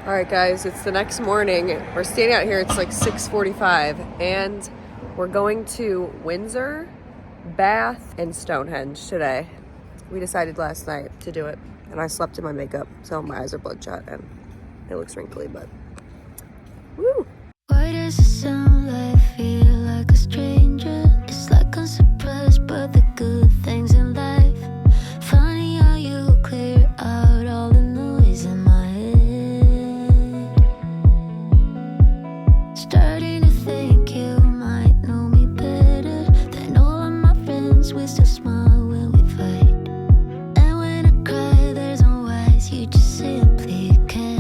All right, guys, it's the next morning. We're standing out here. It's like 6:45, and we're going to Windsor, Bath, and Stonehenge today. We decided last night to do it, and I slept in my makeup, so my eyes are bloodshot, and it looks wrinkly, but woo! Why does the sunlight feel like a stranger? It's like I'm surprised by the good things in life. Funny how you clear out all the noise in my head. Starting to think you might know me better than all of my friends. We still smile when we fight, and when I cry there's no words, you just simply can't.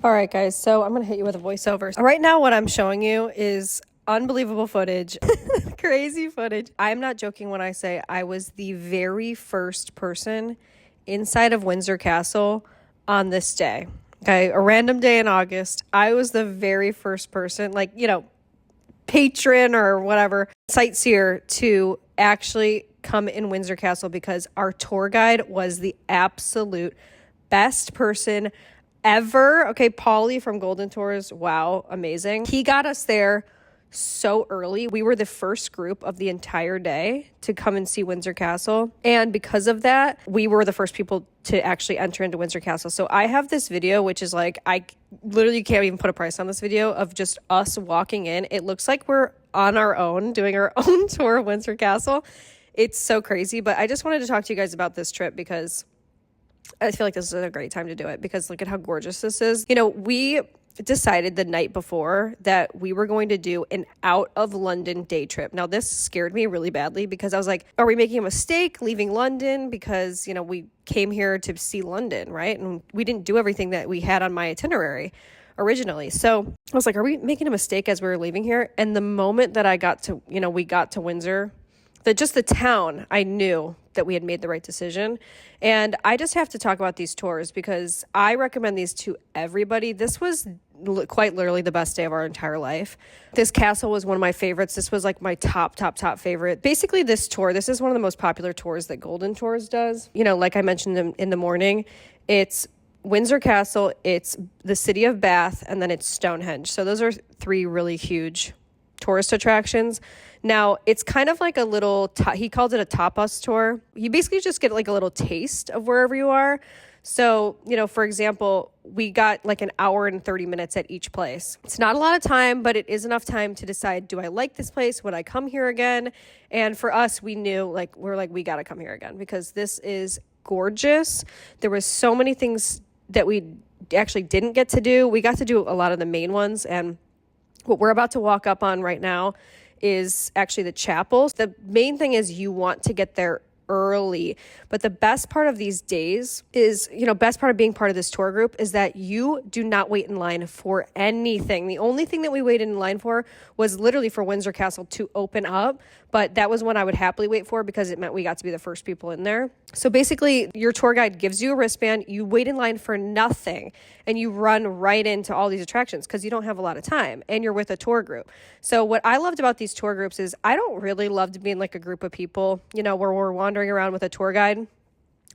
All right, guys, so I'm going to hit you with a voiceover. Right now, what I'm showing you is unbelievable footage, crazy footage. I'm not joking when I say I was the very first person inside of Windsor Castle on this day. Okay, a random day in August. I was the very first person, like, patron or whatever, sightseer to actually come in Windsor Castle because our tour guide was the absolute best person ever. Okay, Paulie from Golden Tours, wow, amazing. He got us there so early. We were the first group of the entire day to come and see Windsor Castle. And because of that, we were the first people to actually enter into Windsor Castle. So I have this video, which is like, I literally can't even put a price on this video, of just us walking in. It looks like we're on our own, doing our own tour of Windsor Castle. It's so crazy. But I just wanted to talk to you guys about this trip because I feel like this is a great time to do it because look at how gorgeous this is. We decided the night before that we were going to do an out of London day trip. Now, this scared me really badly because I was like, are we making a mistake leaving London? Because, we came here to see London, right? And we didn't do everything that we had on my itinerary originally. So I was like, are we making a mistake as we were leaving here? And the moment that I got to, we got to Windsor, just the town, I knew that we had made the right decision. And I just have to talk about these tours because I recommend these to everybody. This was quite literally the best day of our entire life. This castle was one of my favorites. This was like my top favorite. Basically, this tour, this is one of the most popular tours that Golden Tours does. Like I mentioned in the morning, it's Windsor Castle, it's the city of Bath, and then it's Stonehenge. So those are three really huge tourist attractions. Now, it's kind of like a little, he called it a tapas tour. You basically just get like a little taste of wherever you are. So, for example, we got like an hour and 30 minutes at each place. It's not a lot of time, but it is enough time to decide, do I like this place? Would I come here again? And for us, we knew, we got to come here again because this is gorgeous. There was so many things that we actually didn't get to do. We got to do a lot of the main ones, and what we're about to walk up on right now is actually the chapels. The main thing is you want to get there early. But the best part of these days is, best part of being part of this tour group is that you do not wait in line for anything. The only thing that we waited in line for was literally for Windsor Castle to open up. But that was one I would happily wait for because it meant we got to be the first people in there. So basically, your tour guide gives you a wristband, you wait in line for nothing, and you run right into all these attractions because you don't have a lot of time, and you're with a tour group. So what I loved about these tour groups is I don't really love to be in like a group of people, where we're wandering around with a tour guide.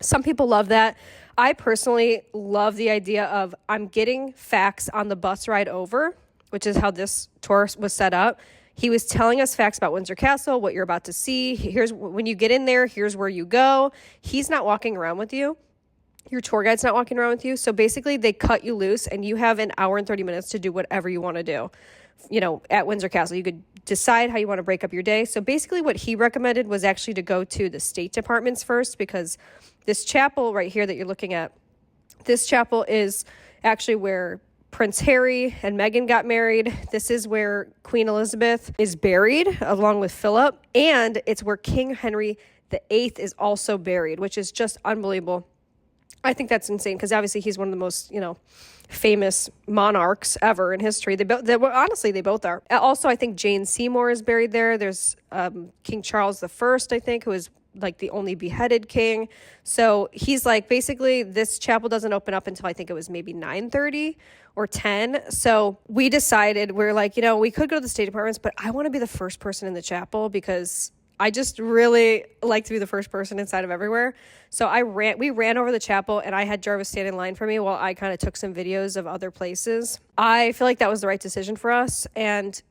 Some people love that. I personally love the idea of I'm getting facts on the bus ride over, which is how this tour was set up. He was telling us facts about Windsor Castle, what you're about to see. Here's when you get in there, here's where you go. He's not walking around with you. Your tour guide's not walking around with you. So basically they cut you loose and you have an hour and 30 minutes to do whatever you want to do. You know, at Windsor Castle, you could decide how you want to break up your day. So basically what he recommended was actually to go to the state departments first, because this chapel right here that you're looking at, this chapel is actually where Prince Harry and Meghan got married. This is where Queen Elizabeth is buried along with Philip. And it's where King Henry VIII is also buried, which is just unbelievable. I think that's insane because obviously he's one of the most, famous monarchs ever in history. Honestly, they both are. Also, I think Jane Seymour is buried there. There's King Charles I, I think, who is like the only beheaded king. So he's like, basically this chapel doesn't open up until I think it was maybe 9:30 or 10. So we decided, we're like, we could go to the state departments, but I want to be the first person in the chapel because I just really like to be the first person inside of everywhere. So we ran over the chapel, and I had Jarvis stand in line for me while I kind of took some videos of other places. I feel like that was the right decision for us. And,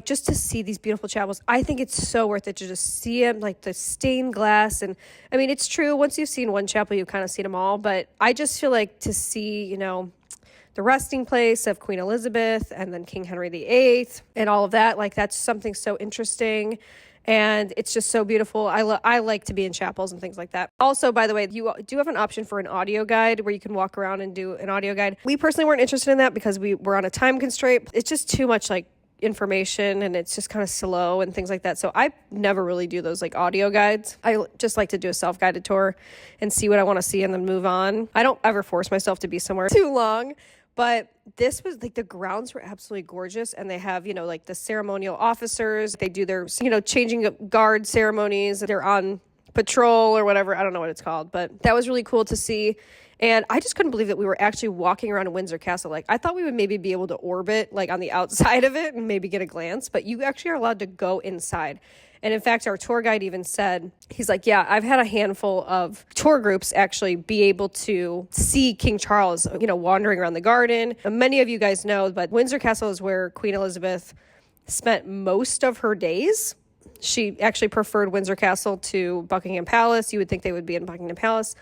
just to see these beautiful chapels, I think it's so worth it to just see them, like the stained glass. And I mean, it's true. Once you've seen one chapel, you've kind of seen them all. But I just feel like to see, the resting place of Queen Elizabeth and then King Henry VIII and all of that, like that's something so interesting. And it's just so beautiful. I like to be in chapels and things like that. Also, by the way, you do have an option for an audio guide where you can walk around and do an audio guide. We personally weren't interested in that because we were on a time constraint. It's just too much like information and it's just kind of slow and things like that. So I never really do those like audio guides. I just like to do a self-guided tour and see what I want to see and then move on. I don't ever force myself to be somewhere too long. But this was like, the grounds were absolutely gorgeous. And they have, like the ceremonial officers. They do their, changing of guard ceremonies. They're on patrol or whatever. I don't know what it's called. But that was really cool to see. And I just couldn't believe that we were actually walking around Windsor Castle. Like, I thought we would maybe be able to orbit like on the outside of it and maybe get a glance. But you actually are allowed to go inside. And in fact, our tour guide even said, he's like, yeah, I've had a handful of tour groups actually be able to see King Charles, wandering around the garden. And many of you guys know, but Windsor Castle is where Queen Elizabeth spent most of her days. She actually preferred Windsor Castle to Buckingham Palace. You would think they would be in Buckingham Palace.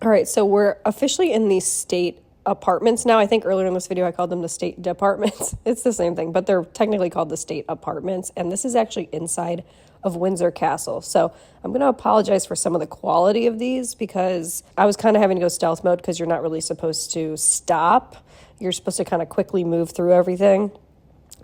All right, so we're officially in the state apartments now. I think earlier in this video I called them the state departments. It's the same thing, but they're technically called the state apartments. And this is actually inside of Windsor Castle. So I'm going to apologize for some of the quality of these because I was kind of having to go stealth mode because you're not really supposed to stop. You're supposed to kind of quickly move through everything.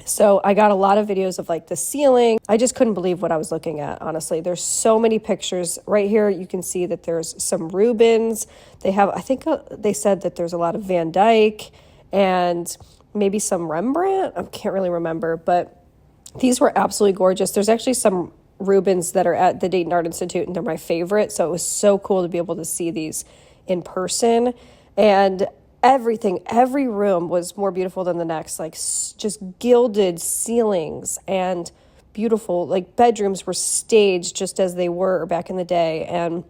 So I got a lot of videos of like the ceiling. I just couldn't believe what I was looking at, honestly. There's so many pictures. Right here, you can see that there's some Rubens. They have, I think they said that there's a lot of Van Dyke and maybe some Rembrandt. I can't really remember, but these were absolutely gorgeous. There's actually some Rubens that are at the Dayton Art Institute, and they're my favorite. So it was so cool to be able to see these in person. And every room was more beautiful than the next, like just gilded ceilings and beautiful, like bedrooms were staged just as they were back in the day. And,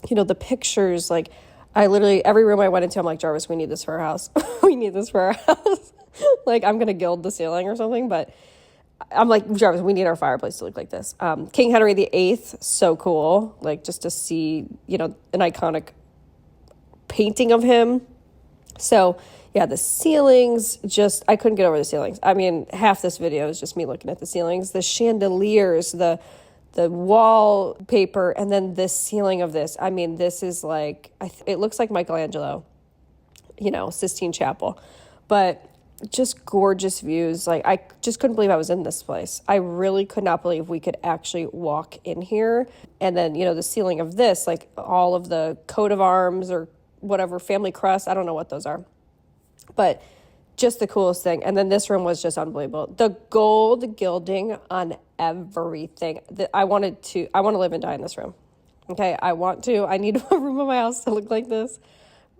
you know, the pictures, like I literally, every room I went into, I'm like, Jarvis, we need this for our house. We need this for our house. Like I'm going to gild the ceiling or something, but I'm like, Jarvis, we need our fireplace to look like this. King Henry VIII, so cool. Like just to see, you know, an iconic painting of him. So yeah, the ceilings, just, I couldn't get over the ceilings. I mean, half this video is just me looking at the ceilings, the chandeliers, the wallpaper, and then this ceiling of this. I mean, this is like, it looks like Michelangelo, you know, Sistine Chapel, but just gorgeous views. Like I just couldn't believe I was in this place. I really could not believe we could actually walk in here. And then, you know, the ceiling of this, like all of the coat of arms or whatever, family crest, I don't know what those are, but just the coolest thing. And then this room was just unbelievable. The gold gilding on everything. I want to live and die in this room. Okay, I need a room in my house to look like this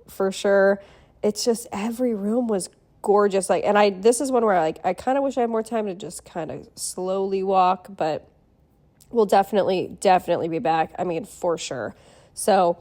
for sure. It's just every room was gorgeous. Like, and this is one where I kind of wish I had more time to just kind of slowly walk, but we'll definitely be back. I mean, for sure. So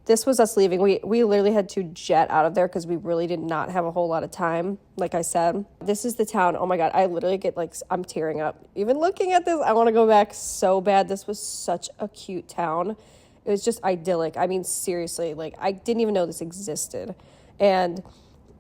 this was us leaving. We literally had to jet out of there because we really did not have a whole lot of time. Like I said, this is the town. Oh my God, I literally get like, I'm tearing up. Even looking at this, I want to go back so bad. This was such a cute town. It was just idyllic. I mean, seriously, like I didn't even know this existed. And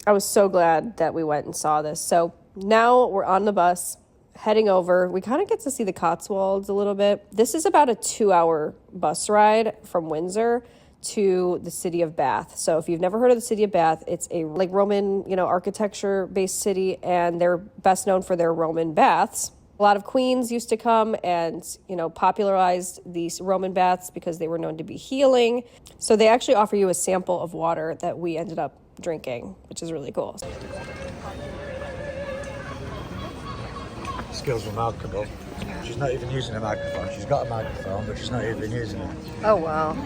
I was so glad that we went and saw this. So now we're on the bus heading over. We kind of get to see the Cotswolds a little bit. This is about a 2-hour bus ride from Windsor to the city of Bath. So if you've never heard of the city of Bath, it's a like Roman, you know, architecture based city, and they're best known for their Roman baths. A lot of queens used to come and, you know, popularized these Roman baths because they were known to be healing. So they actually offer you a sample of water that we ended up drinking, which is really cool. Skills remarkable. She's not even using a microphone. She's got a microphone, but she's not even using it. Oh, wow.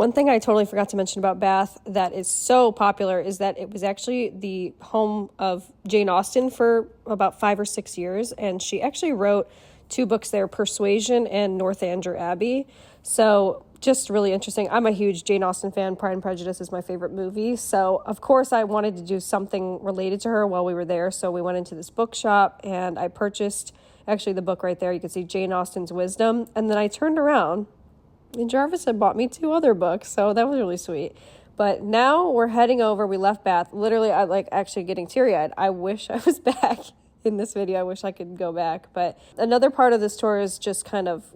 One thing I totally forgot to mention about Bath that is so popular is that it was actually the home of Jane Austen for about 5 or 6 years, and she actually wrote 2 books there, Persuasion and Northanger Abbey. So just really interesting. I'm a huge Jane Austen fan. Pride and Prejudice is my favorite movie. So of course I wanted to do something related to her while we were there. So we went into this bookshop and I purchased actually the book right there. You can see Jane Austen's Wisdom. And then I turned around and Jarvis had bought me 2 other books. So that was really sweet. But now we're heading over. We left Bath. Literally, I like actually getting teary-eyed. I wish I was back in this video. I wish I could go back. But another part of this tour is just kind of,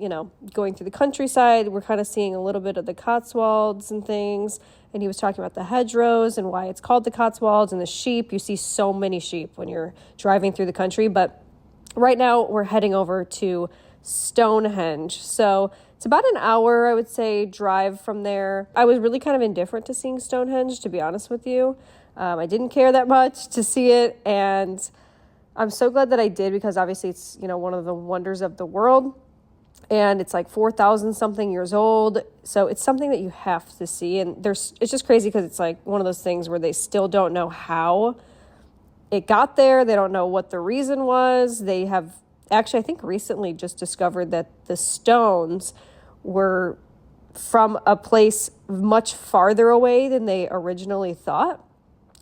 going through the countryside. We're kind of seeing a little bit of the Cotswolds and things. And he was talking about the hedgerows and why it's called the Cotswolds and the sheep. You see so many sheep when you're driving through the country. But right now we're heading over to Stonehenge. So it's about an hour, I would say, drive from there. I was really kind of indifferent to seeing Stonehenge, to be honest with you. I didn't care that much to see it. And I'm so glad that I did because obviously it's, one of the wonders of the world and it's like 4,000 something years old. So it's something that you have to see. And it's just crazy because it's like one of those things where they still don't know how it got there. They don't know what the reason was. They have actually, I think recently just discovered that the stones were from a place much farther away than they originally thought.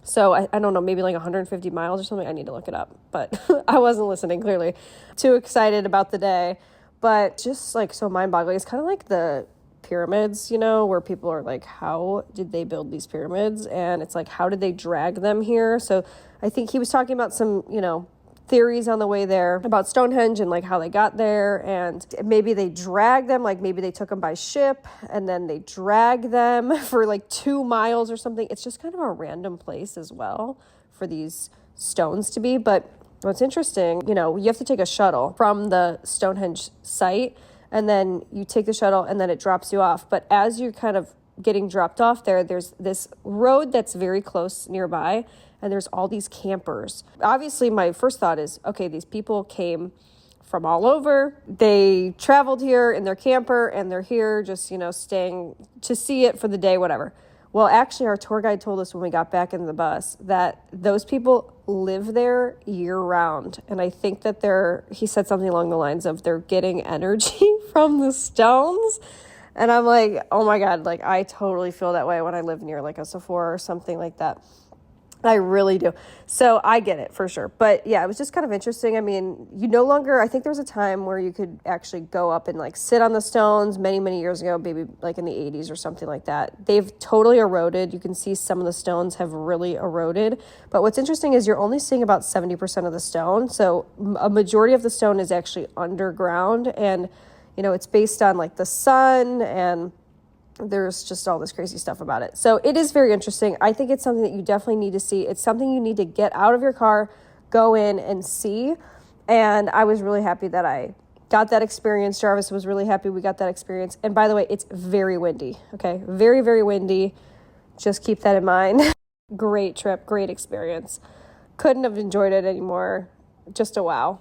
So I don't know, maybe like 150 miles or something. I need to look it up, but I wasn't listening clearly. Too excited about the day, but just like so mind-boggling. It's kind of like the pyramids, where people are like, how did they build these pyramids? And it's like, how did they drag them here? So I think he was talking about some, theories on the way there about Stonehenge and like how they got there, and maybe they dragged them, like maybe they took them by ship and then they drag them for like 2 miles or something. It's just kind of a random place as well for these stones to be. But what's interesting, you have to take a shuttle from the Stonehenge site and then you take the shuttle and then it drops you off. But as you're kind of getting dropped off there's this road that's very close nearby. And there's all these campers. Obviously, my first thought is, okay, these people came from all over. They traveled here in their camper and they're here just, staying to see it for the day, whatever. Well, actually, our tour guide told us when we got back in the bus that those people live there year round. And I think that he said something along the lines of they're getting energy from the stones. And I'm like, oh my God, like I totally feel that way when I live near like a Sephora or something like that. I really do. So I get it for sure. But yeah, it was just kind of interesting. I mean, I think there was a time where you could actually go up and like sit on the stones many, many years ago, maybe like in the 80s or something like that. They've totally eroded. You can see some of the stones have really eroded. But what's interesting is you're only seeing about 70% of the stone. So a majority of the stone is actually underground. And, it's based on like the sun and there's just all this crazy stuff about it. So it is very interesting. I think it's something that you definitely need to see. It's something you need to get out of your car, go in and see. And I was really happy that I got that experience. Jarvis was really happy we got that experience. And by the way, it's very windy. Okay. Very, very windy. Just keep that in mind. Great trip. Great experience. Couldn't have enjoyed it anymore. Just a wow.